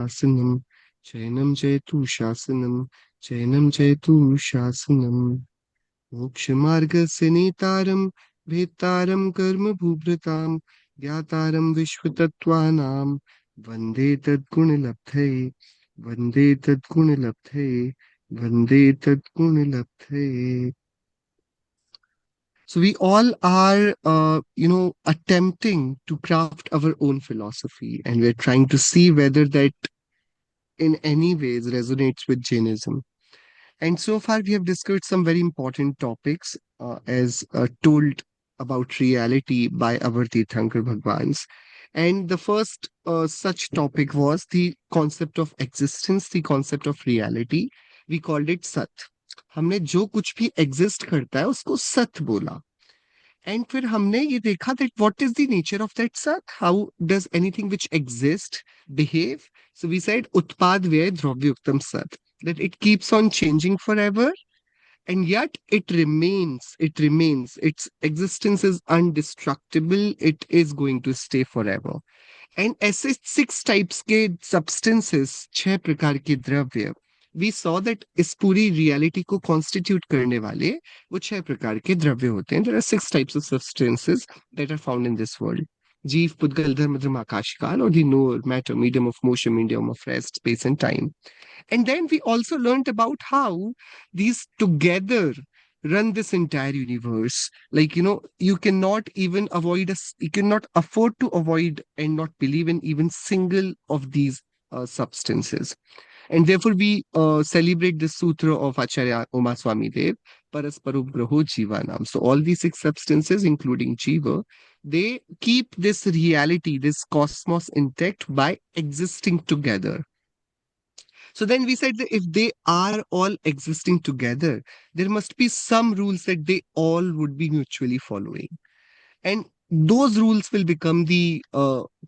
शासनम चैनम जयतु शासनम चैनम जयतु शासनम मोक्षमार्गस्य नेतारं भेत्तारं कर्म भूभृतां ज्ञातारं विश्वतत्त्वानां वन्दे तद्गुणलब्धये वन्दे तद्गुणलब्धये वन्दे तद्गुणलब्धये. So we all are, attempting to craft our own philosophy, and we're trying to see whether that in any ways resonates with Jainism. And so far, we have discussed some very important topics, as told about reality by our Tirthankar Bhagwans. And the first such topic was the concept of existence, the concept of reality. We called it Sat. हमने जो कुछ भी exist करता है उसको सत बोला. And फिर हमने ये देखा that what is the nature of that सत, how does anything which exist behave. So we said उत्पाद व्यय द्रव्योक्तम सत, that it keeps on changing forever, and yet it remains, its existence is indestructible, it is going to stay forever. And ऐसे 6 types के substances, 6 प्रकार के द्रव्य, we saw that इस पूरी रियलिटी को कॉन्स्टिट्यूट करने वाले वो 6 प्रकार के द्रव्य होते हैं. There are 6 types of substances that are found in this world. जीव, पुद्गल, धर्म, धर्म, आकाश, काल, और दी नोर, matter, medium of motion, medium of rest, space and time. And then we also learned about how these together run this entire universe. Like, you cannot even you cannot afford to avoid and not believe in even single of these substances. And therefore, we celebrate the sutra of Acharya Uma Swami Dev, Parasparugraho Jivanam. So, all these 6 substances, including Jiva, they keep this reality, this cosmos intact by existing together. So then we said that if they are all existing together, there must be some rules that they all would be mutually following. And those rules will become the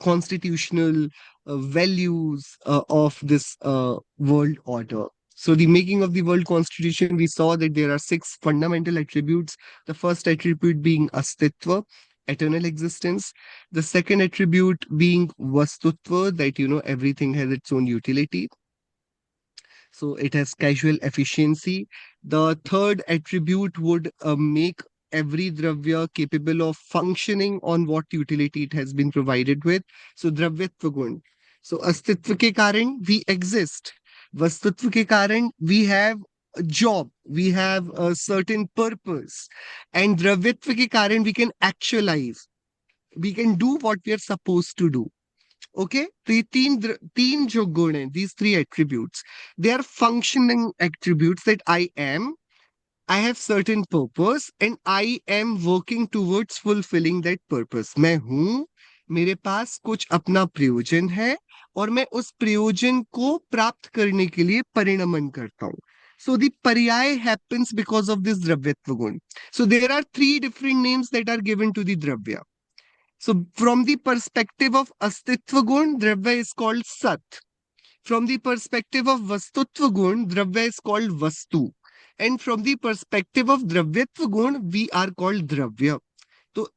constitutional values of this world order. So, the making of the world constitution, we saw that there are 6 fundamental attributes. The first attribute being astitva, eternal existence. The second attribute being vastutva, that everything has its own utility. So it has casual efficiency. The third attribute would make every dravya capable of functioning on what utility it has been provided with. So dravyatva gun. So astitva ke karan we exist. Vastutva ke karan we have a job, we have a certain purpose. And dravyatva ke karan we can actualize. We can do what we are supposed to do. Okay, तो ये तीन जो गुण हैं, these 3 attributes, they are functioning attributes that I have certain purpose and I am working towards fulfilling that purpose. मैं हूं, मेरे पास कुछ अपना प्रयोजन है और मैं उस प्रयोजन को प्राप्त करने के लिए परिणमन करता हूं. So the paryay happens because of this dravyatva gun. So there are 3 different names that are given to the dravya. So, from the perspective of Astitva Gun, Dravya is called Sat. From the perspective of Vastutva Gun, Dravya is called Vastu. And from the perspective of Dravyatva Gun, we are called Dravya. तो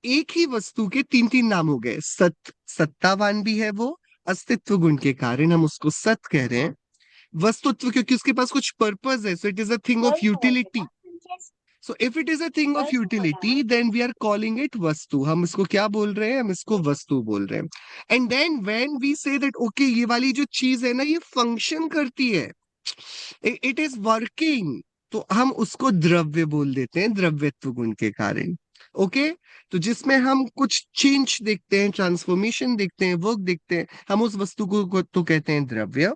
एक ही वस्तु के 3 नाम हो गए. सत्तावान भी है वो, अस्तित्व गुण के कारण हम उसको सत कह रहे हैं. वस्तुत्व क्योंकि उसके पास कुछ पर्पस है, so it is a thing of utility. So if it is a thing of utility, then we are calling it vastu. हम इसको क्या बोल रहे हैं? हम इसको वस्तु बोल रहे हैं. And then when we say that okay, ये वाली जो चीज है ना, ये function करती है, it is working, तो हम उसको द्रव्य बोल देते हैं, द्रव्यत्व गुण के कारण. ओके, तो जिसमें हम कुछ चेंज देखते हैं, ट्रांसफॉर्मेशन देखते हैं, वर्क देखते हैं, हम उस वस्तु को तो कहते हैं द्रव्य.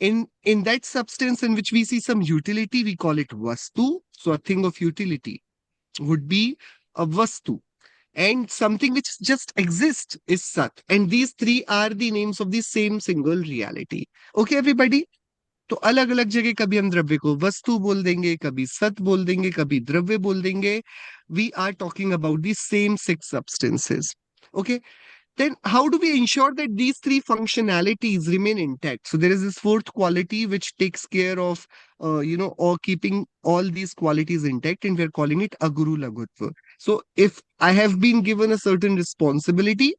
In that substance in which we see some utility, we call it vastu. So a thing of utility would be a vastu, and something which just exists is sat. And these 3 are the names of the same single reality. Okay, everybody. तो अलग अलग जगह कभी हम द्रव्य को वस्तु बोल देंगे, कभी सत बोल देंगे, कभी द्रव्य बोल देंगे. We are talking about the same 6 substances. Okay. Then how do we ensure that these 3 functionalities remain intact? So there is this fourth quality which takes care of or keeping all these qualities intact, and we're calling it aguru lagutva. So if I have been given a certain responsibility,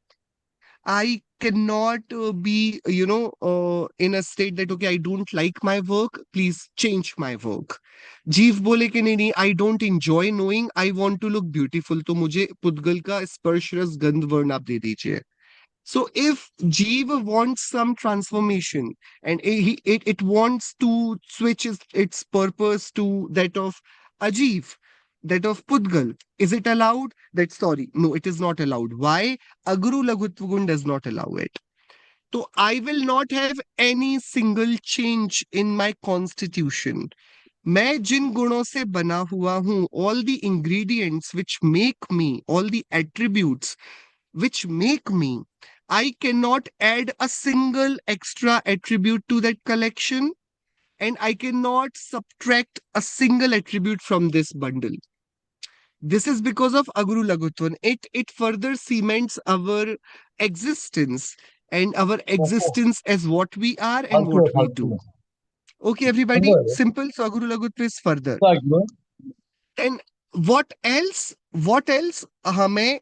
I cannot be, in a state that, okay, I don't like my work, please change my work. जीव बोले कि नहीं नहीं, I don't enjoy knowing, I want to look beautiful, तो मुझे पुद्गल का स्पर्श रस गंध वर्ण आप दे दीजिए. So if Jeeva wants some transformation and it wants to switch its purpose to that of Ajiv, that of Pudgal, is it allowed? That sorry, no, it is not allowed. Why? Aguru Lagutvagun does not allow it. So I will not have any single change in my constitution. मैं जिन गुणों से बना हुआ हूं, all the ingredients which make me, all the attributes which make me, I cannot add a single extra attribute to that collection, and I cannot subtract a single attribute from this bundle. This is because of Aguru Lagutvan. It further cements our existence and our Okay. existence as what we are and what Haklı, we do. haklı. Okay, everybody, Böyle. simple. So Aguru Lagutva is further. Haklı. And what else? What else? हमें,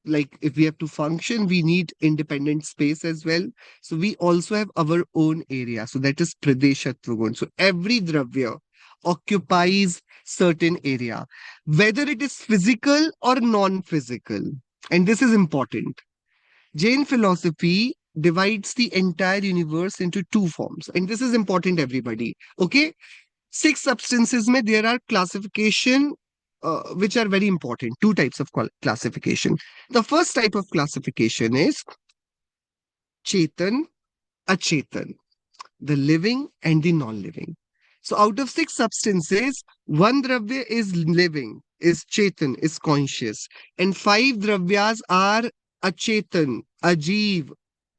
like if we have to function, we need independent space as well. So we also have our own area. So that is Pradeshatva Gun. So every dravya occupies certain area, whether it is physical or non-physical. And this is important. Jain philosophy divides the entire universe into two forms. And this is important, everybody. Okay? Six substances mein there are classification which are very important. Two types of classification. The first type of classification is Chetan, Achetan, the living and the non-living. So out of six substances, one dravya is living, is Chetan, is conscious, and five dravyas are Achetan, Ajeev,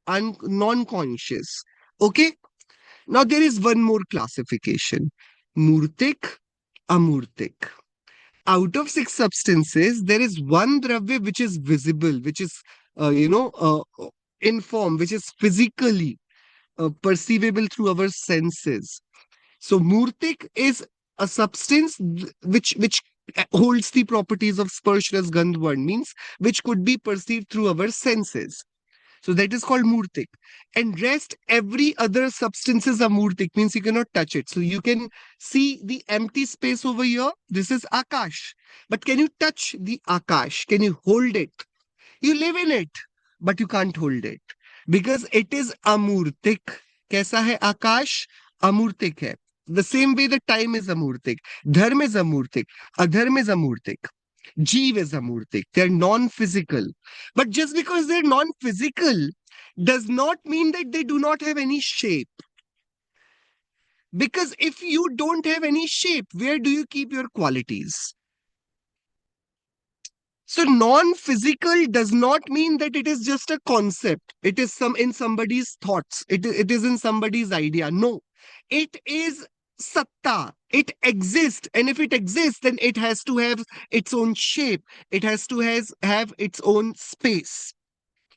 non-conscious. Okay? Now there is one more classification. Murtik, Amurtik. Out of six substances, there is one dravya which is visible, which is, in form, which is physically perceivable through our senses. So Murtik is a substance which holds the properties of Sparshras Gandhvan, means which could be perceived through our senses. So that is called Murtik. And rest, every other substance is a Murtik, means you cannot touch it. So you can see the empty space over here. This is Akash. But can you touch the Akash? Can you hold it? You live in it, but you can't hold it. Because it is Amurtik. कैसा है आकाश? अमूर्तिक है. The same way the time is amurtik. Dharma is amurtik. Adharma is amurtik. Jeev is amurtik. They're non-physical. But just because they're non-physical does not mean that they do not have any shape. Because if you don't have any shape, where do you keep your qualities? So non-physical does not mean that it is just a concept. It is some in somebody's thoughts. It is in somebody's idea. No, it is satta. It exists, and if it exists, then it has to have its own shape. It has to have its own space.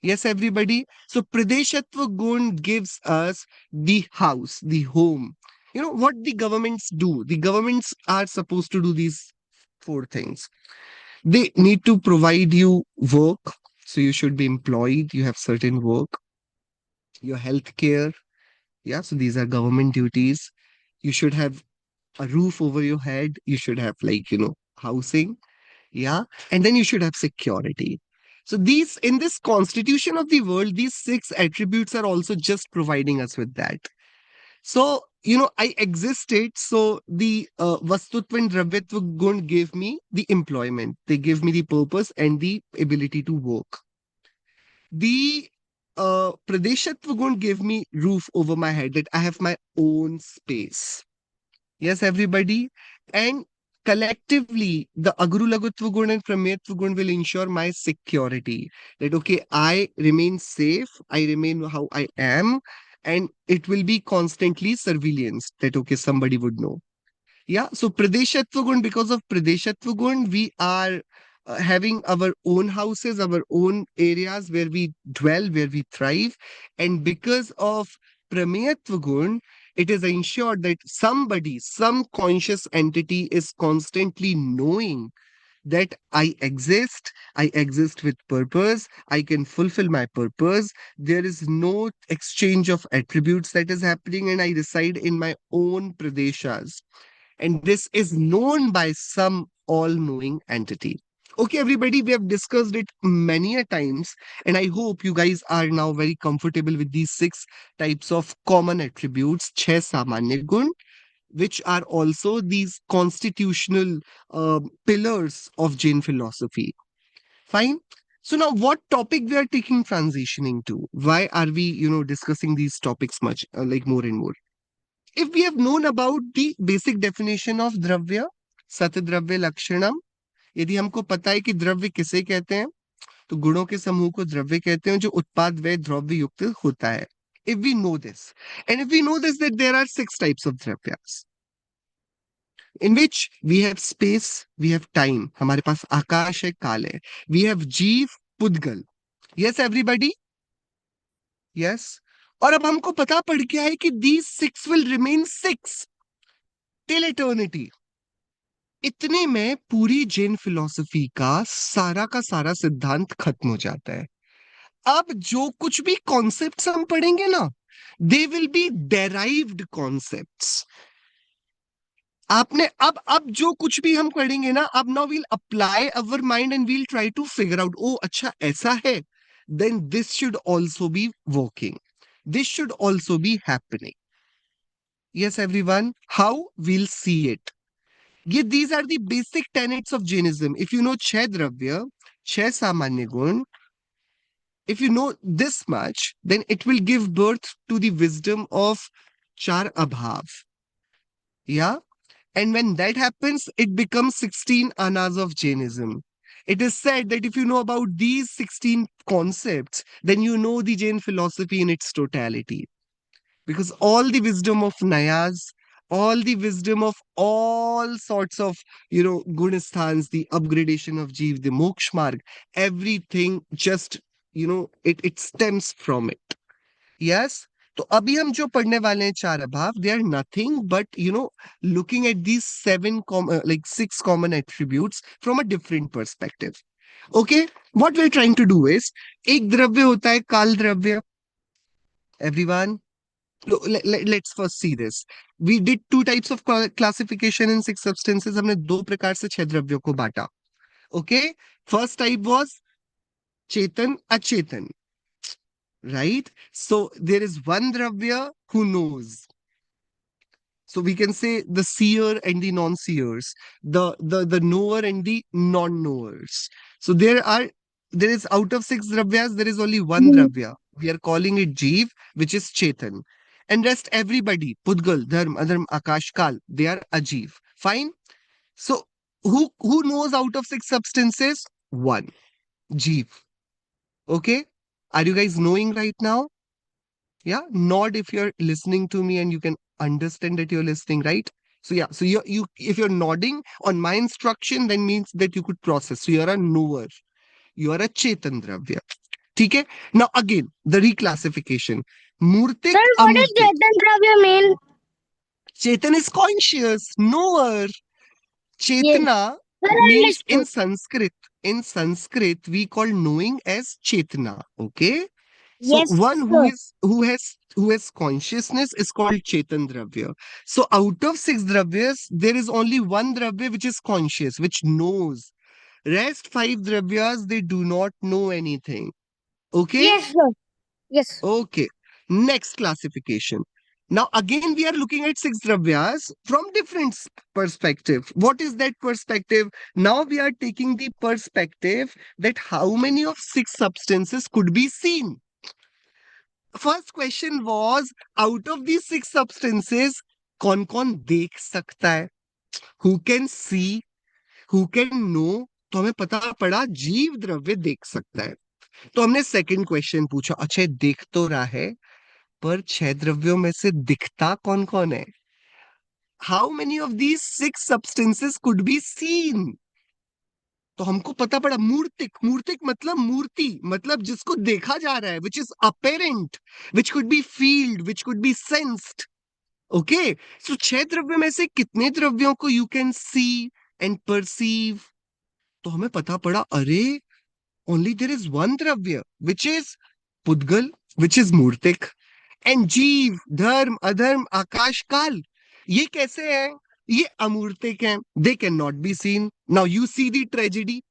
Yes, everybody. So Pradeshatva Gun gives us the house, the home. You know what the governments do? The governments are supposed to do these four things. They need to provide you work. So you should be employed. You have certain work, your health care. Yeah. So these are government duties. You should have a roof over your head. You should have, like, housing. Yeah. And then you should have security. So these, in this constitution of the world, these six attributes are also just providing us with that. So, I existed. So the Vastutva and Dravyatva Gun gave me the employment. They gave me the purpose and the ability to work. The Pradeshatva Gun gave me roof over my head, that I have my own space. Yes, everybody. And collectively, the Aguru Lagutva Gun and Prametva Gun will ensure my security. That, okay, I remain safe, I remain how I am, and it will be constantly surveillance that, okay, somebody would know. Yeah, so Pradeshatva Gun, because of Pradeshatva Gun, we are having our own houses, our own areas where we dwell, where we thrive. And because of Prameyatva Gun, it is ensured that somebody, some conscious entity is constantly knowing that I exist with purpose, I can fulfill my purpose. There is no exchange of attributes that is happening, and I reside in my own pradeshas. And this is known by some all knowing entity. Okay, everybody, we have discussed it many a times, and I hope you guys are now very comfortable with these six types of common attributes, छह सामान्य गुण, which are also these constitutional pillars of Jain philosophy. Fine. So now, what topic we are taking transitioning to? Why are we, discussing these topics much, like more and more? If we have known about the basic definition of द्रव्य, सतद्रव्य लक्षणम, यदि हमको पता है कि द्रव्य किसे कहते हैं, तो गुणों के समूह को द्रव्य कहते हैं जो उत्पाद व द्रव्य युक्त होता है. If we know this, and if we know this that there are six types of dravyas, in which we have space, we have time. हमारे पास आकाश है, काल है. We have जीव, पुद्गल. Yes, everybody? Yes. और अब हमको पता पड़ गया है कि these six will remain six till eternity. इतने में पूरी जैन फिलॉसफी का सारा सिद्धांत खत्म हो जाता है. अब जो कुछ भी कॉन्सेप्ट्स हम पढ़ेंगे ना, they will be derived concepts. आपने अब जो कुछ भी हम पढ़ेंगे ना, अब now we'll apply our mind and we'll try to figure out, ओ अच्छा ऐसा है, then this should also be working, this should also be happening. Yes everyone, how we'll see it. ये these are the basic tenets of Jainism. If you know छह द्रव्य, छह सामान्य गुण, if you know this much, then it will give birth to the wisdom of char abhav. Yeah. And when that happens, it becomes 16 anas of Jainism. It is said that if you know about these 16 concepts, then you know the Jain philosophy in its totality. Because all the wisdom of Nayas, all the wisdom of all sorts of, Gunasthans, the upgradation of Jeev, the Moksha Marg, everything just, it stems from it. Yes. तो अभी हम जो पढ़ने वाले हैं चार अभाव, they are nothing but looking at these seven like six common attributes from a different perspective. Okay, what we're trying to do is, एक द्रव्य होता है काल द्रव्य. Everyone, let's first see this. We did two types of classification in six substances. हमने दो प्रकार से छह द्रव्यों को बांटा. Okay, first type was चेतन अचेतन. Right? So there is one dravya who knows. So we can say the seer and the non-seers, the knower and the non-knowers. So there is out of six dravyas, there is only one dravya. We are calling it Jeev, which is Chetan. And rest everybody, Pudgal, Dharm, Adharm, Akash, Kal, they are Ajeev. Fine. So who knows out of six substances? One. Jeev. Okay. Are you guys knowing right now? Yeah, nod if you're listening to me and you can understand that you're listening, right? So yeah, so you if you're nodding on my instruction, then means that you could process. So you're a knower. You are a Chetan Dravya. Okay? Now again, the reclassification. Murtik, Sir, what does Amurtik. Chetan Dravya mean? Chetan is conscious, knower. Yes. Chetana Sir, means understood. in Sanskrit, we call knowing as Chetana. Okay? So Yes, one sir. who has consciousness is called Chetan Dravya. So out of six dravyas, there is only one dravya which is conscious, which knows. Rest five dravyas, they do not know anything. Okay? Yes, sir. Yes. Okay. Next classification. Now again we are looking at six dravyas from different perspective. What is that perspective? Now we are taking the perspective that how many of six substances could be seen. First question was, out of these six substances, कौन कौन देख सकता है? Who can see? Who can know? तो हमें पता पड़ा जीव द्रव्य देख सकता है. तो हमने सेकंड क्वेश्चन पूछा, अच्छा ये देख तो रहा है, पर छह द्रव्यों में से दिखता कौन कौन है? How many of these six substances could be seen? तो हमको पता पड़ा मूर्तिक. मूर्तिक मतलब मूर्ति, मतलब जिसको देखा जा रहा है, which is apparent, which could be felt, which could be sensed. Okay, so छह द्रव्य में से कितने द्रव्यों को you can see and perceive? तो हमें पता पड़ा, अरे ओनली देर इज वन द्रव्य विच इज पुद्गल, विच इज मूर्तिक, एंड जीव, धर्म, अधर्म, आकाश, काल, ये कैसे है? ये अमूर्तिक हैं, they can not be scene. Now you see the tragedy.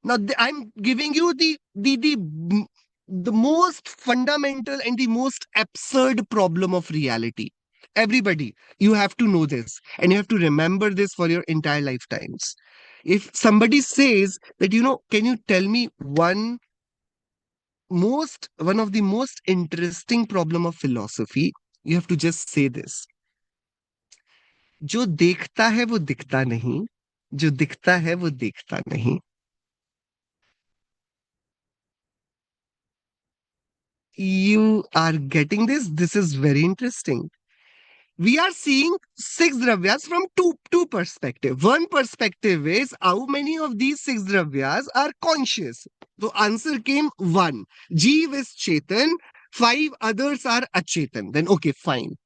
Now, I'm giving you the most fundamental and the most absurd problem of reality. Everybody, you have to know this and you have to remember this for your entire lifetimes. If somebody says that, can you tell me one of the most interesting problem of philosophy, you have to just say this. जो देखता है वो दिखता नहीं, जो दिखता है वो देखता नहीं. You are getting this? This is very interesting. We are seeing six dravyas from two perspective. One perspective is how many of these six dravyas are conscious. So answer came one. Jeev is Chetan. Five others are Achetan. Then okay, fine.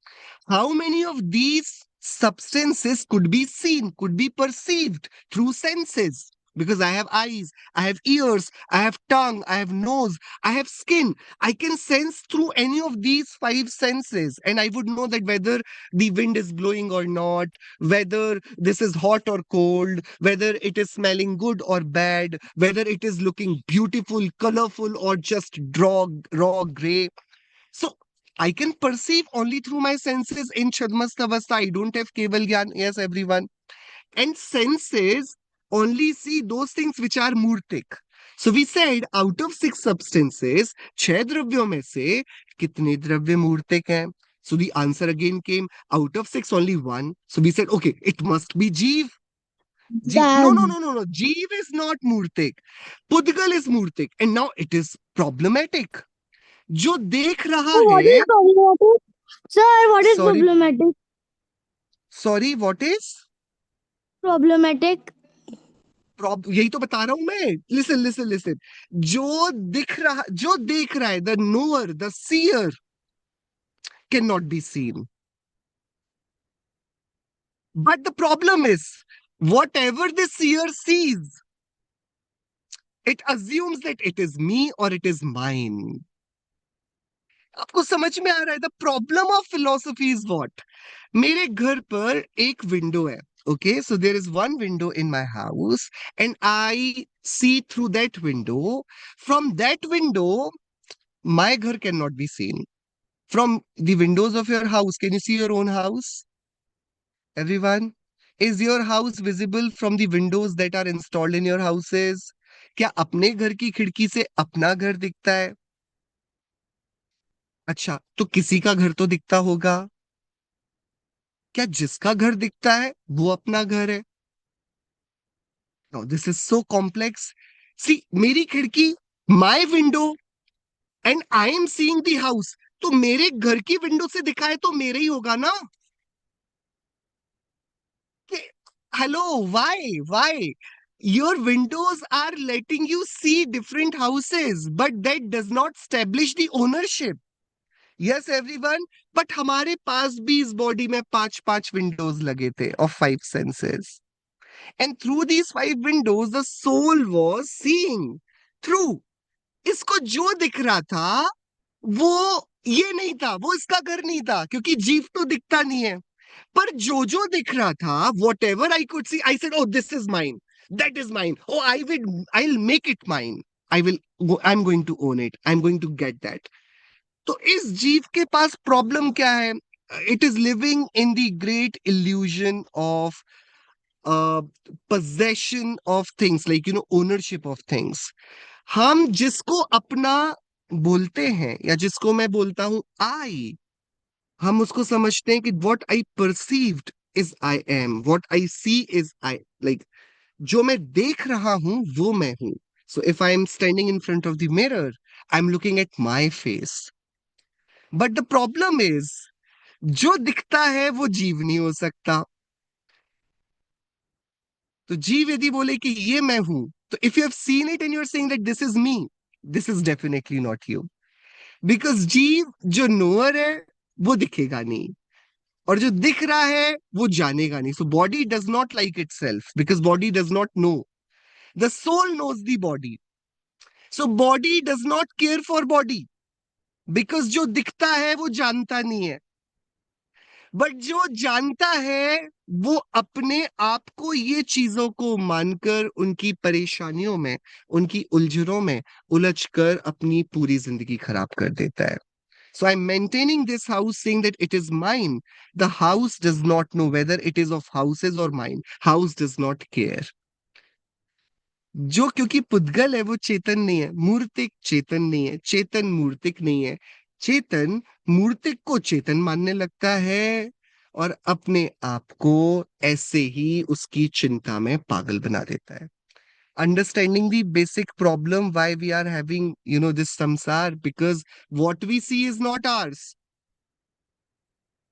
How many of these substances could be seen, could be perceived through senses? Because I have eyes, I have ears, I have tongue, I have nose, I have skin. I can sense through any of these five senses, and I would know that whether the wind is blowing or not, whether this is hot or cold, whether it is smelling good or bad, whether it is looking beautiful, colorful, or just raw gray. So I can perceive only through my senses in Chadmastavasta. I don't have Keval Gyan. Yes, everyone. And senses only see those things which are Murtik. So we said out of six substances, छह द्रव्यों में से कितने द्रव्य मूर्तिक हैं? So the answer again came out of six, only one. So we said, okay, it must be Jeev. No, no, Dad. no, no, no. Jeev is not Murtik. Pudgal is Murtik. And now it is problematic. जो देख रहा So what है, is problematic? Sir, what is sorry, problematic? what is? Problematic. यही तो बता रहा हूं मैं. Listen listen listen. जो देख रहा है, the knower, the seer, can not be seen. But the problem is, whatever the seer sees, it assumes that it is me और इट इज माइन. आपको समझ में आ रहा है? The problem of philosophy is what. मेरे घर पर एक विंडो है. Okay, so there is one window in my house, and I see through that window. From that window, my ghar cannot be seen. From the windows of your house, can you see your own house? Everyone, is your house visible from the windows that are installed in your houses? क्या अपने घर की खिड़की से अपना घर दिखता है? अच्छा, तो किसी का घर तो दिखता होगा. क्या जिसका घर दिखता है वो अपना घर है? Now, this is so complex. See, मेरी खिड़की, my window, and I am seeing the house. तो मेरे घर की विंडो से दिखा है तो मेरे ही होगा ना. Hello, why your windows are letting you see different houses, but that does not establish the ownership. Yes, everyone. But हमारे पास भी इस बॉडी में पांच पांच विंडोज लगे थे of five senses. And through these five windows, the soul was seeing through. इसको जो दिख रहा था वो ये नहीं था, वो इसका घर नहीं था, क्योंकि जीव तो दिखता नहीं है. पर जो दिख रहा था, whatever I could see, I said, oh this is mine, that is mine, oh I will make it mine, I am going to own it, I am going to get that. तो इस जीव के पास problem क्या है? It is living in the great illusion of possession of things, like ownership of things. हम जिसको अपना बोलते हैं, या जिसको मैं बोलता हूं आई, हम उसको समझते हैं कि what I perceived is I am, what I see is I, like जो मैं देख रहा हूं वो मैं हूं. So if I am standing in front of the mirror, I'm looking at my face. But the problem is, जो दिखता है वो जीव नहीं हो सकता. तो जीव यदि बोले कि ये मैं हूं, तो if you have seen it and you are saying that this is me, this is definitely not you. Because जीव जो नोअर है वो दिखेगा नहीं, और जो दिख रहा है वो जानेगा नहीं. So body does not like it self, because body does not know. The soul knows the body. So body does not care for body, because जो दिखता है वो जानता नहीं है, बट जो जानता है वो अपने आप को ये चीजों को मानकर उनकी परेशानियों में, उनकी उलझनों में उलझकर अपनी पूरी जिंदगी खराब कर देता है. So I'm maintaining this house saying that it is mine. The house does not know whether it is of houses or mine. House does not care. जो क्योंकि पुद्गल है वो चेतन नहीं है, मूर्तिक चेतन नहीं है, चेतन मूर्तिक नहीं है. चेतन मूर्तिक को चेतन मानने लगता है और अपने आप को ऐसे ही उसकी चिंता में पागल बना देता है. Understanding the basic problem why we are having, this samsar, because what we see is not ours,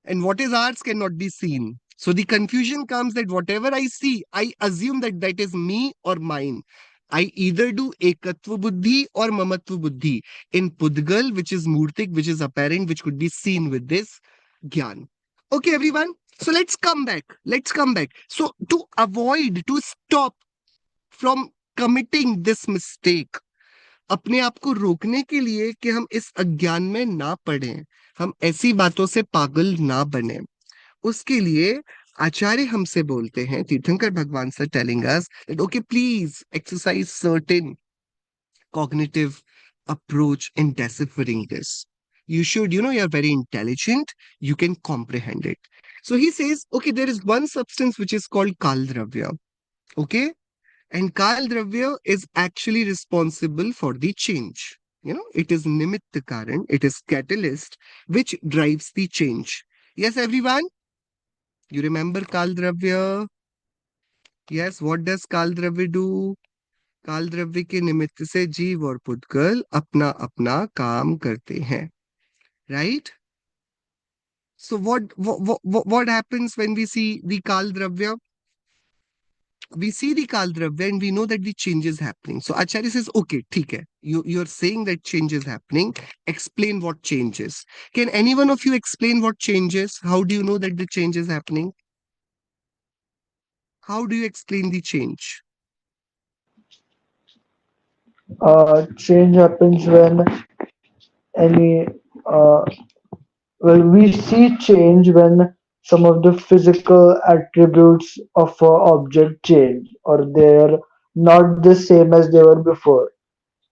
and what is ours cannot be seen. So the confusion comes that whatever I see, I assume that that is me or mine. I either do ekatva buddhi or mamatva buddhi in Pudgal, which is murtik, which is apparent, which could be seen with this gyan. Okay, everyone. So let's come back. Let's come back. So to avoid, to stop from committing this mistake, अपने आप को रोकने के लिए कि हम इस अज्ञान में ना पड़े, हम ऐसी बातों से पागल ना बने, उसके लिए आचार्य हमसे बोलते हैं, तीर्थंकर भगवान sir telling us that okay please exercise certain cognitive approach in deciphering this. You should, you're very intelligent, you can comprehend it. So he says, okay, there is one substance which is called Kaldravya. Okay? And Kal Dravya is actually responsible for the change. It is Nimitta Karan, it is catalyst which drives the change. Yes, everyone? You remember Kal Dravya? Yes, what does Kal Dravya do? काल द्रव्य के निमित्त से जीव और पुद्गल अपना अपना काम करते हैं. Right? So what happens when we see the Kal Dravya? We see the Kal Dravya and we know that the change is happening. So Acharya says, okay, theek hai. You're saying that change is happening. Explain what changes. Can any one of you explain what changes? How do you know that the change is happening? How do you explain the change? Change happens when any uh, well, we see change when some of the physical attributes of a object change or they're not the same as they were before.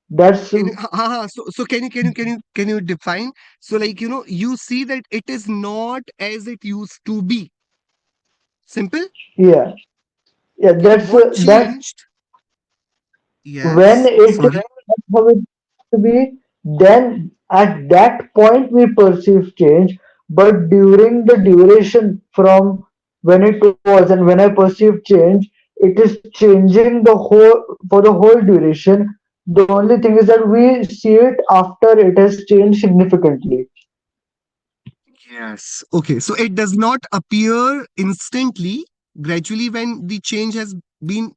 That's So can you define? So like, you see that it is not as it used to be. Simple? yeah, yeah. And what That's changed? when Yes, it is sorry. not how it used to be. Then at that point we perceive change, but during the duration from when it was and when I perceive change, it is changing the whole for the whole duration. The only thing is that we see it after it has changed significantly. Yes. Okay. So it does not appear instantly. Gradually, when the change has been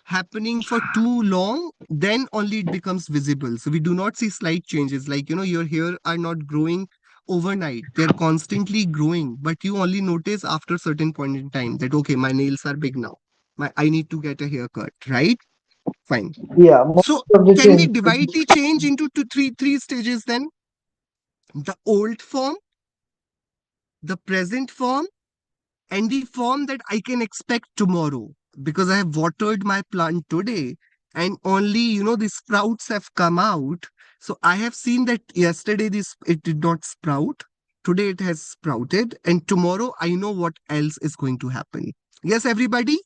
happening for too long, then only it becomes visible. So we do not see slight changes. Like, your hair are not growing overnight. They're constantly growing, but you only notice after certain point in time that, okay, my nails are big now. I need to get a haircut, right? Fine. Yeah, most So of the can we change. divide the change into three stages then? The old form, the present form, and the form that I can expect tomorrow, because I have watered my plant today and only, the sprouts have come out. So I have seen that yesterday it did not sprout. Today it has sprouted, and tomorrow I know what else is going to happen. Yes, everybody?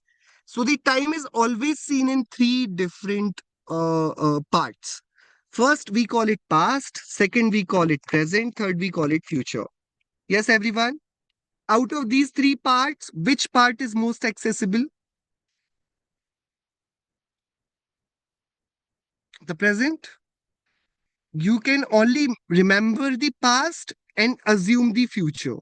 So the time is always seen in three different parts. First, we call it past. Second, we call it present. Third, we call it future. Yes, everyone? Out of these three parts, which part is most accessible? The present. You can only remember the past and assume the future.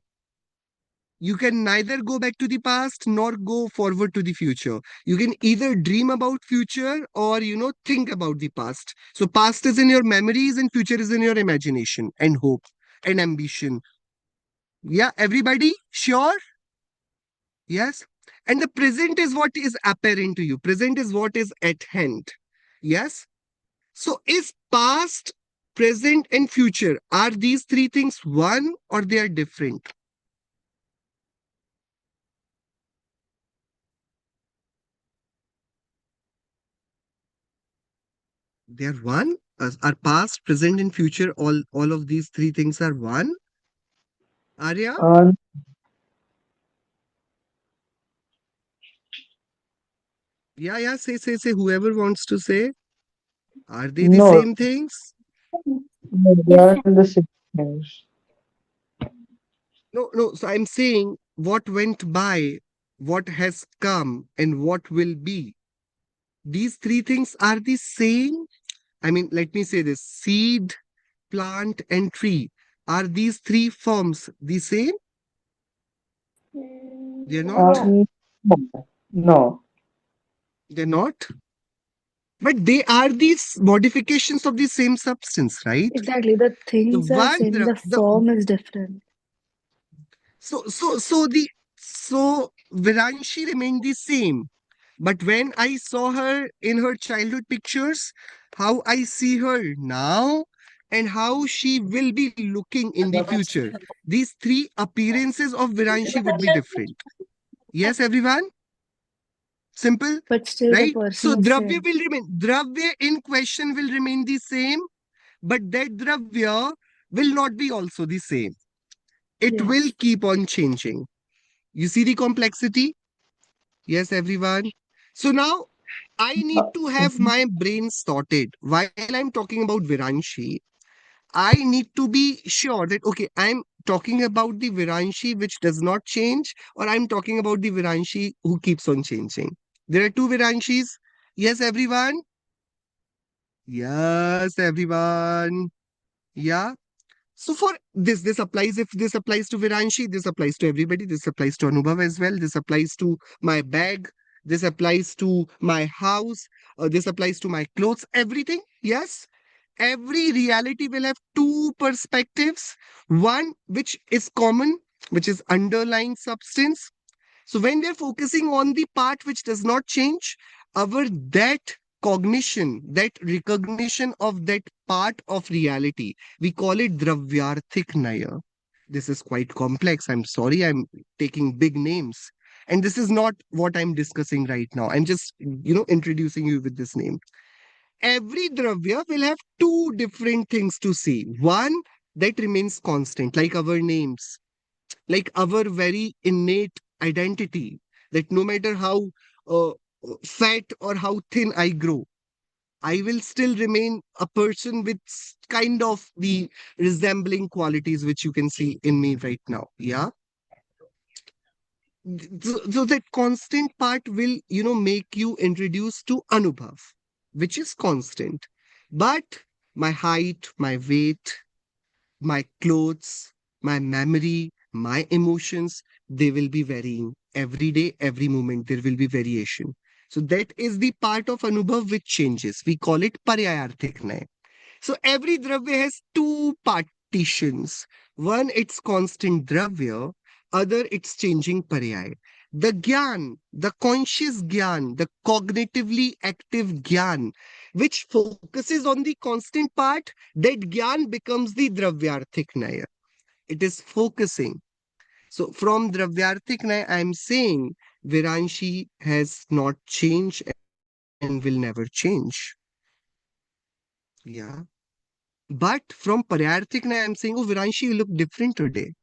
You can neither go back to the past nor go forward to the future. You can either dream about future or, think about the past. So past is in your memories and future is in your imagination and hope and ambition. Yeah, everybody? Sure? Yes. And the present is what is apparent to you. Present is what is at hand. Yes. So is past, present, and future, are these three things one or they are different? They are one. Are past, present, and future, all of these three things are one? Arya? And Yeah, yeah, say. Whoever wants to say. Are they the no, same things? no, they Different. aren't the same things. No, no. So I'm saying what went by, what has come, and what will be. These three things are the same. I mean, let me say this: seed, plant, and tree. Are these three forms the same? They're not. No. No, no. They're not. But they are these modifications of the same substance, right? Exactly. The The things are one, same, the the form is different. so Viranshi remained the same. But when I saw her in her childhood pictures, how I see her now, and how she will be looking in the future, these three appearances of Viranshi would be different. Yes, everyone? Simple, But still the right? person So is Dravya same. will remain, Dravya in question will remain the same, but that Dravya will not be also the same. It will Yes. keep on changing. You see the complexity? Yes, everyone. So now I need to have my brain sorted. While I'm talking about Viranshi, I need to be sure that, okay, I'm talking about the Viranshi which does not change, or I'm talking about the Viranshi who keeps on changing. There are two Viranshis. Yes, everyone. Yes, everyone. Yeah. So for this applies. If this applies to Viranshi, this applies to everybody. This applies to Anubhav as well. This applies to my bag. This applies to my house. This applies to my clothes. Everything. Yes. Every reality will have two perspectives. One which is common, which is underlying substance. So when we are focusing on the part which does not change, our that cognition, that recognition of that part of reality, we call it Dravyarthik Naya. This is quite complex. I'm sorry, I'm taking big names. And this is not what I'm discussing right now. I'm just, introducing you with this name. Every Dravya will have two different things to see. One that remains constant, like our names, like our very innate identity, that no matter how uh, fat or how thin I grow, I will still remain a person with kind of the resembling qualities which you can see in me right now. Yeah. So that constant part will, make you introduced to Anubhav, which is constant. But my height, my weight, my clothes, my memory, my emotions, they will be varying every day, every moment. There will be variation. So that is the part of Anubhav which changes. We call it Paryayarthik Naya. So every Dravya has two partitions. One, it's constant Dravya, other, it's changing Paryay. The Gyan, the conscious Gyan, the cognitively active Gyan, which focuses on the constant part, that Gyan becomes the Dravyarthik Naya. It is focusing. So from Dravyarthik Naya, I am saying Viranshi has not changed and will never change. Yeah. But from Paryarthik Naya, I'm saying, oh, Viranshi, you look different today.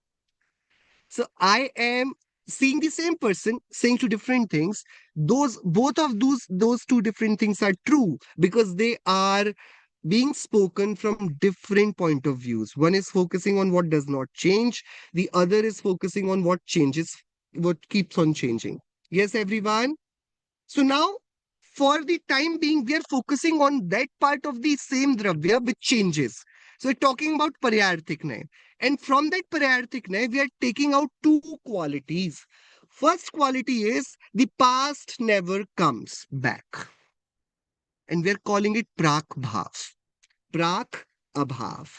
So I am seeing the same person saying two different things. Those both of those two different things are true because they are being spoken from different point of views. One is focusing on what does not change, the other is focusing on what changes, what keeps on changing. Yes, everyone. So now, for the time being, we are focusing on that part of the same Dravya which changes. So we're talking about Paryarthik Naya. And from that Paryarthik Naya, we are taking out two qualities. First quality is the past never comes back. And we are calling it Prak Bhav. Prak Abhav.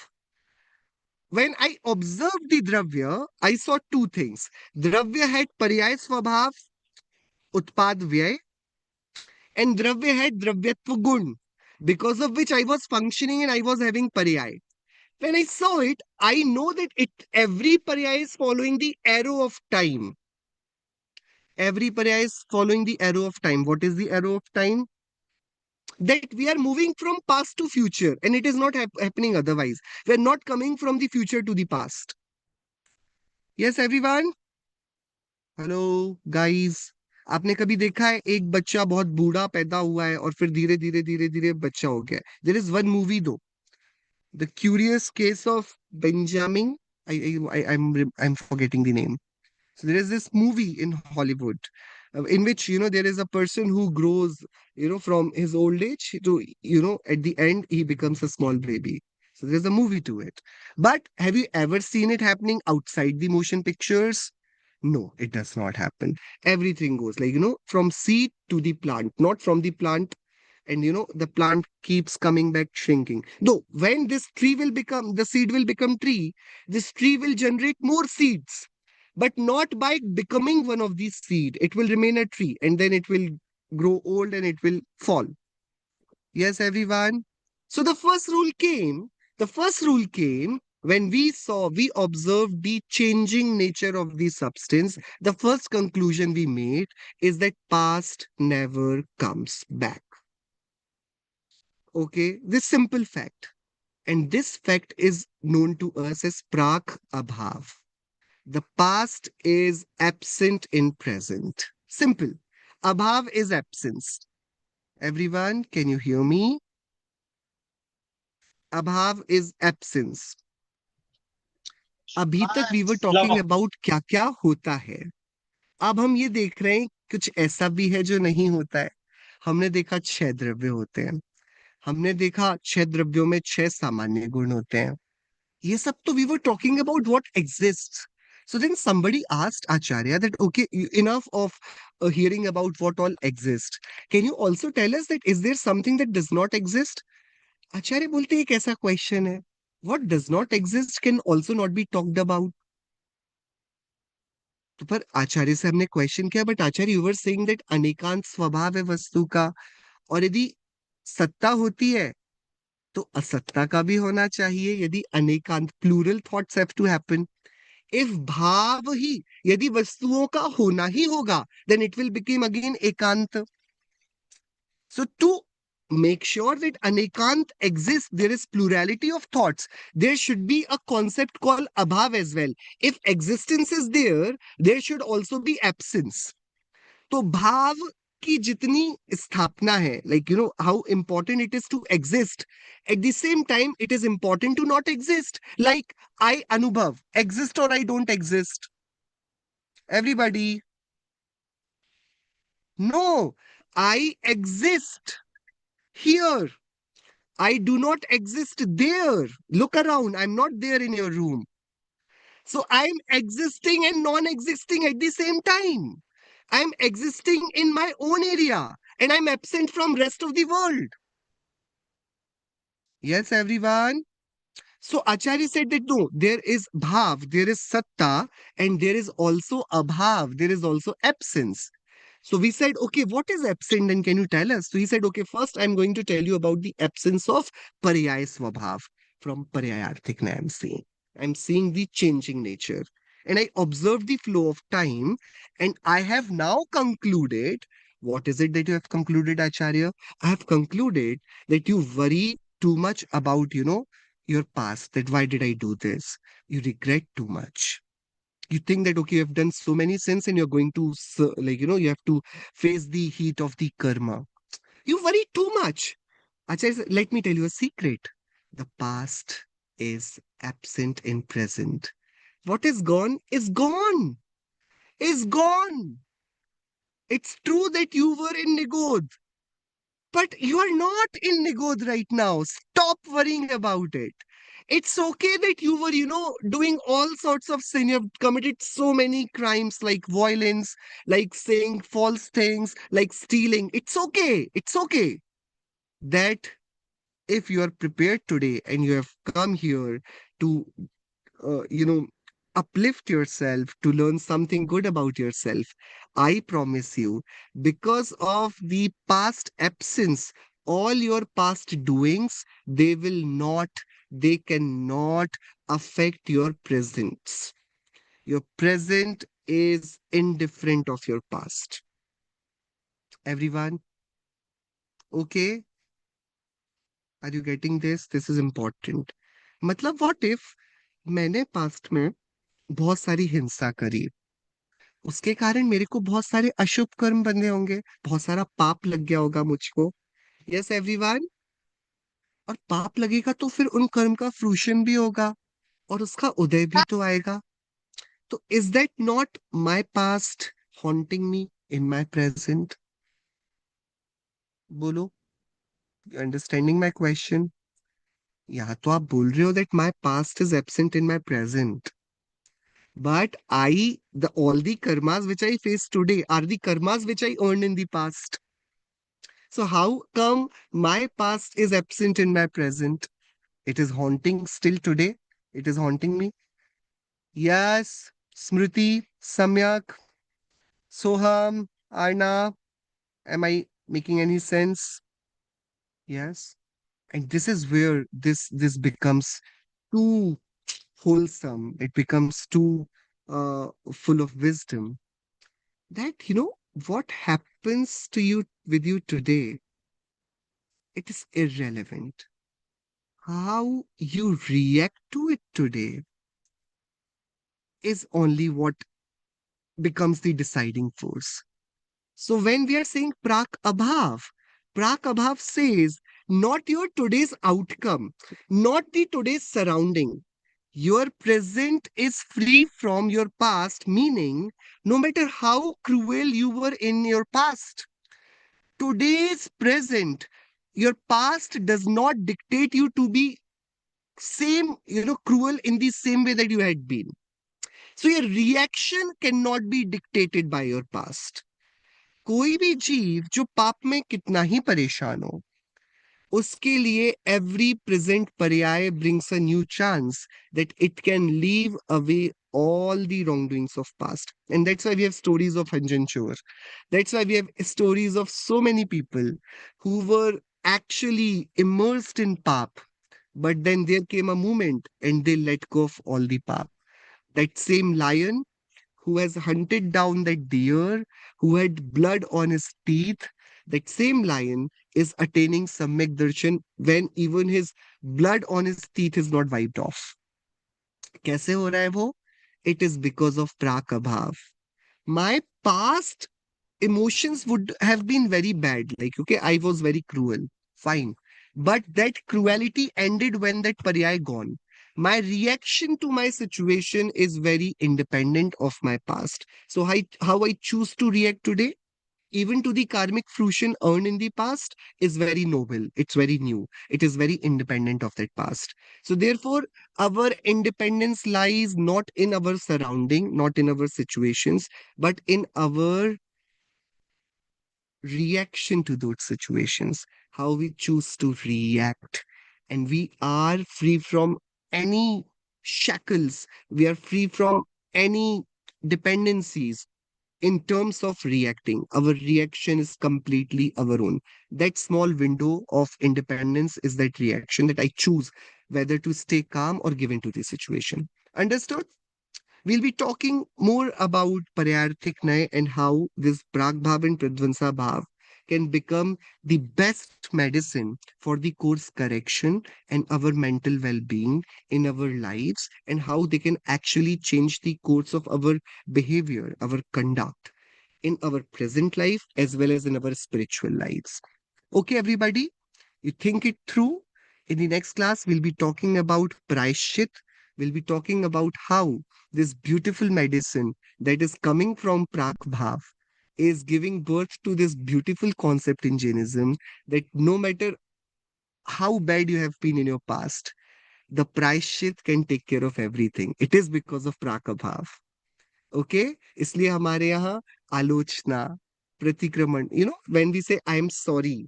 When I observed the Dravya, I saw two things. Dravya had Paryay Swabhav, उत्पाद व्यय, and dravya had dravyatva gun, because of which I was functioning and I was having paryay. When I saw it, I know that every paryay is following the arrow of time. Every paryay is following the arrow of time. What is the arrow of time? That we are moving from past to future, and it is not happening otherwise. We are not coming from the future to the past. Yes, everyone. Hello guys, आपने कभी देखा है एक बच्चा बहुत बूढ़ा पैदा हुआ है और फिर धीरे धीरे धीरे धीरे बच्चा हो गया? देयर इज वन मूवी दो, the curious case of Benjamin. I'm forgetting the name. So there is this movie in Hollywood, in which there is a person who grows, from his old age to, at the end he becomes a small baby. So there's a movie to it. But have you ever seen it happening outside the motion pictures? No, it does not happen. Everything goes like, from seed to the plant, not from the plant. And the plant keeps coming back shrinking. Though when this tree will become, the seed will become tree, this tree will generate more seeds, but not by becoming one of these seed. It will remain a tree and then it will grow old and it will fall. Yes, everyone. So the first rule came when we observed the changing nature of the substance. The first conclusion we made is that past never comes back. Okay, this simple fact. And this fact is known to us as Prak Abhav. The past is absent in present. Simple. Abhav is absence. Everyone, can you hear me? Abhav is absence. अभी तक we were talking about क्या क्या होता है. अब हम ये देख रहे हैं कुछ ऐसा भी है जो नहीं होता है. हमने देखा 6 द्रव्य होते हैं. हमने देखा 6 द्रव्यों में 6 सामान्य गुण होते हैं. ये सब तो we were talking about what exists. So then somebody asked Acharya that, okay, enough of hearing about what all exists. Can you also tell us that is there something that does not exist? आचार्य बोलते एक ऐसा question है, what does not exist can also not be talked about. तो पर आचार्य से हमने question किया, but आचार्य यू वर सेइंग दैट अनेकांत स्वभाव है वस्तु का, और यदि सत्ता होती है तो असत्ता का भी होना चाहिए. यदि अनेकांत, plural thoughts have to happen. If भाव ही यदि वस्तुओं का होना ही होगा, then it will become again एकांत. So to make sure that anekant exists, there is plurality of thoughts. There should be a concept called abhav as well. If existence is there, there should also be absence. तो भाव की जितनी स्थापना है, like how important it is to exist, at the same time it is important to not exist. Like I Anubhav exist or I don't exist. Everybody, no, I exist here. I do not exist there. Look around. I'm not there in your room. So I'm existing and non-existing at the same time. I'm existing in my own area and I'm absent from rest of the world. Yes, everyone. So Acharya said that no, there is bhav, there is satta, and there is also abhav, there is also absence. So we said, okay, what is absent and can you tell us? So he said, okay, first I'm going to tell you about the absence of paryaya swabhav. From parayarthik I'm seeing. I'm seeing the changing nature. And I observe the flow of time and I have now concluded, what is it that you have concluded, Acharya? I have concluded that you worry too much about, your past, that why did I do this? You regret too much. You think that, okay, you have done so many sins and you're going to, you have to face the heat of the karma. You worry too much. Acharya, let me tell you a secret. The past is absent in present. What is gone is gone. Is gone. It's true that you were in Nigod, but you are not in Nigod right now. Stop worrying about it. It's okay that you were, doing all sorts of sin. You have committed so many crimes like violence, like saying false things, like stealing. It's okay. It's okay. That if you are prepared today and you have come here to, uplift yourself, to learn something good about yourself. I promise you, because of the past absence, all your past doings, they cannot affect your presence. Your present is indifferent of your past. Everyone, okay? Are you getting this? This is important. मतलब what if मैंने past में बहुत सारी हिंसा करी, उसके कारण मेरे को बहुत सारे अशुभ कर्म बंधे होंगे, बहुत सारा पाप लग गया होगा मुझको। Yes everyone. और पाप लगेगा तो फिर उन कर्म का फ्रूशन भी होगा और उसका उदय भी तो आएगा। तो is that not my past haunting me in my present? बोलो, अंडरस्टैंडिंग माय क्वेश्चन? या तो आप बोल रहे हो that my past is absent in my present, but the all the karmas which I face today are the karmas which I earned in the past. So how come my past is absent in my present? It is haunting still today. It is haunting me. Yes, Smriti, Samyak, Soham, Arna, am I making any sense? Yes. And this is where this becomes too wholesome. It becomes too full of wisdom. That what happens to you with you today, it is irrelevant. How you react to it today is only what becomes the deciding force. So when we are saying prak abhav says not your today's outcome, not the today's surrounding. Your present is free from your past, meaning no matter how cruel you were in your past, today's present, your past does not dictate you to be same, cruel in the same way that you had been. So your reaction cannot be dictated by your past. कोई भी जीव जो पाप में कितना ही परेशान हो, उसके लिए every present पर्याय brings a new chance that it can leave away all the wrongdoings of past. And that's why we have stories of Anjan Chor. That's why we have stories of so many people who were actually immersed in pap, but then there came a moment and they let go of all the pap. That same lion who has hunted down that deer, who had blood on his teeth, that same lion is attaining Samyak Darshan when even his blood on his teeth is not wiped off. कैसे हो रहा है वो? It is because of Prakabhav. My past emotions would have been very bad. Like, okay, I was very cruel. Fine. But that cruelty ended when that Paryay gone. My reaction to my situation is very independent of my past. So how I choose to react today, even to the karmic fruition earned in the past, is very noble. It's very new. It is very independent of that past. So therefore, our independence lies not in our surrounding, not in our situations, but in our reaction to those situations, how we choose to react. And we are free from any shackles, we are free from any dependencies in terms of reacting. Our reaction is completely our own. That small window of independence is that reaction that I choose whether to stay calm or give into the situation. Understood? We'll be talking more about Paryarthik Nay and how this Prag Bhav and Pradvansa Bhav can become the best medicine for the course correction and our mental well-being in our lives, and how they can actually change the course of our behavior, our conduct in our present life as well as in our spiritual lives. Okay, everybody, you think it through. In the next class, we'll be talking about Praishchit. We'll be talking about how this beautiful medicine that is coming from Prak Bhav is giving birth to this beautiful concept in Jainism that no matter how bad you have been in your past, the Praishchit can take care of everything. It is because of Prakabhav. Okay, इसलिए हमारे यहाँ आलोचना, प्रतिक्रमण, when we से I am sorry,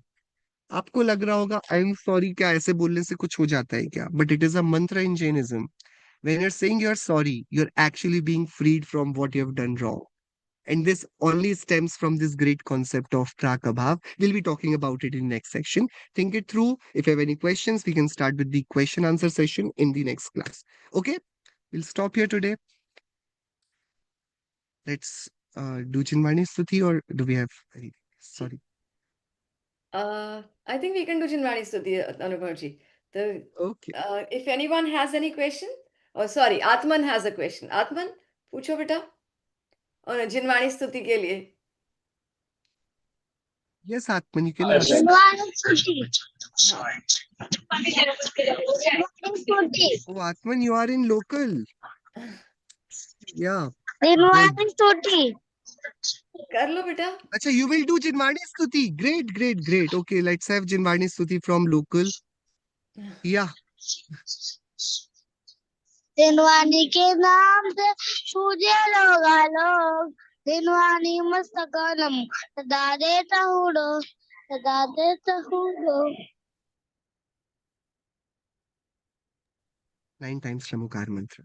आपको लग रहा होगा आई एम सॉरी क्या ऐसे बोलने से कुछ हो जाता है क्या? बट इट इज अ मंत्र इन Jainism When you're saying you're sorry, you're actually being freed from what you have done wrong. And this only stems from this great concept of Prakabhav. We'll be talking about it in next section. Think it through. If you have any questions, we can start with the question answer session in the next class. Okay, we'll stop here today. Let's do Chinmani Stuti, or do we have anything? Sorry. I think we can do Jinwani Stuti, Anubhavji. Okay. If anyone has any question, oh sorry, Atman has a question. Atman, पूछो बेटा. Oh no, Jinwani Stuti के लिए. Yes, Atman, you can ask. Jinwani Stuti. Oh, Atman, you are in local. Yeah. Jinwani Stuti. कर लो बेटा. Acha, you will do Jinvani Stuti. Great, great, great. Okay, let's have Jinvani Stuti from local. Yeah. दिनवानी के नाम से सूझे लोग आलोक दिनवानी मस्तकनम सदा देता हूँ रो सदा देता हूँ रो 9 times Ramukar mantra.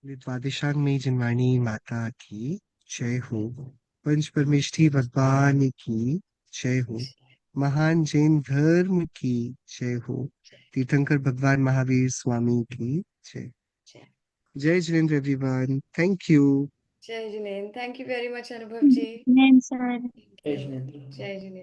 द्वादशांग में जिनवाणी माता की जय हो। पंच परमेष्ठी भगवान की जय हो। महान जैन धर्म की जय हो। तीर्थंकर भगवान महावीर स्वामी की जय। जय Jinendra everyone. Thank you. Jai Jinen. Thank you very much, Anubhavji. Name sir. Thank you. Jai Jinen.